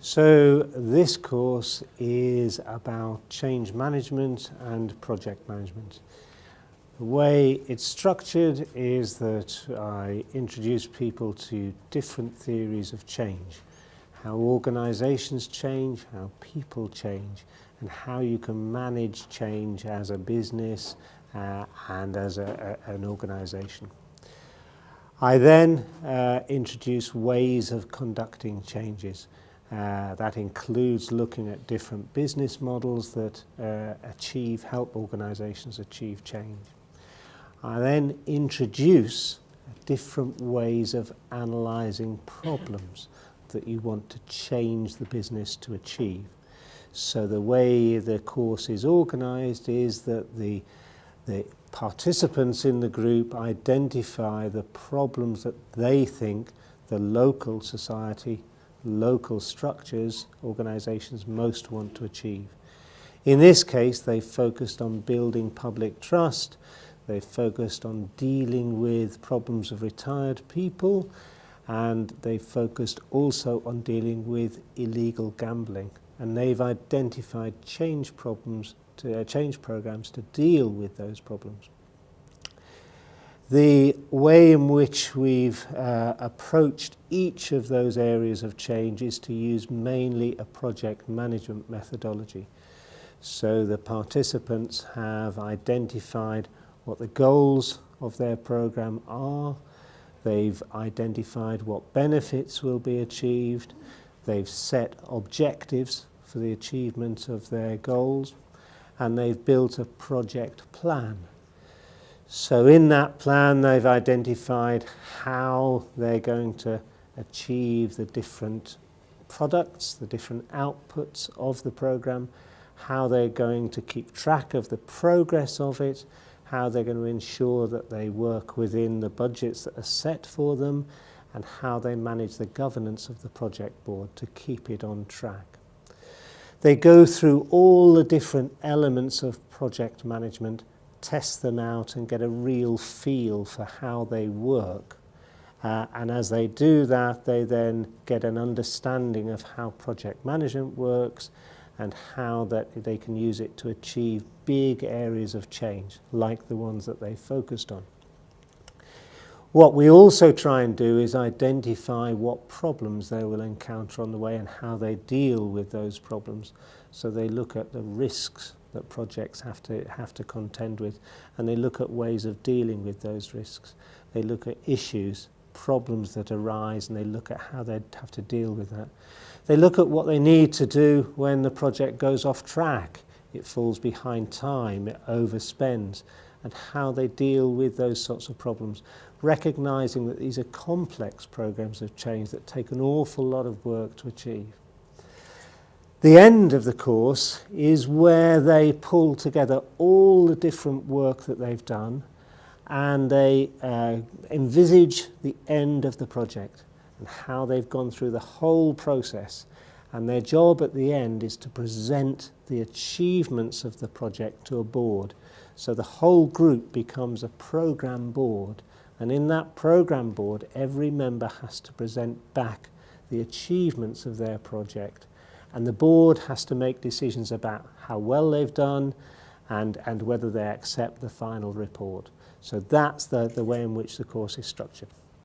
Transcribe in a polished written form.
So this course is about change management and project management. The way it's structured is that I introduce people to different theories of change, how organizations change, how people change, and how you can manage change as a business and as an organization. I then introduce ways of conducting changes. That includes looking at different business models that help organizations achieve change. I then introduce different ways of analyzing problems that you want to change the business to achieve. So the way the course is organized is that the participants in the group identify the problems that they think the local society, local structures, organizations most want to achieve. In this case, they focused on building public trust, they focused on dealing with problems of retired people, and they focused also on dealing with illegal gambling. And they've identified change programs to deal with those problems. The way in which we've approached each of those areas of change is to use mainly a project management methodology. So the participants have identified what the goals of their program are, they've identified what benefits will be achieved, they've set objectives for the achievement of their goals, and they've built a project plan. So in that plan, they've identified how they're going to achieve the different products, the different outputs of the program, how they're going to keep track of the progress of it, how they're going to ensure that they work within the budgets that are set for them, and how they manage the governance of the project board to keep it on track. They go through all the different elements of project management, test them out and get a real feel for how they work. And as they do that, they then get an understanding of how project management works and how that they can use it to achieve big areas of change, like the ones that they focused on. What we also try and do is identify what problems they will encounter on the way and how they deal with those problems. So they look at the risks that projects have to contend with, and they look at ways of dealing with those risks. They look at issues, problems that arise, and they look at how they'd have to deal with that. They look at what they need to do when the project goes off track, it falls behind time, it overspends, and how they deal with those sorts of problems, recognizing that these are complex programs of change that take an awful lot of work to achieve. The end of the course is where they pull together all the different work that they've done, and they envisage the end of the project and how they've gone through the whole process. And their job at the end is to present the achievements of the project to a board. So the whole group becomes a program board, and in that program board every member has to present back the achievements of their project, and the board has to make decisions about how well they've done and whether they accept the final report. So that's the way in which the course is structured.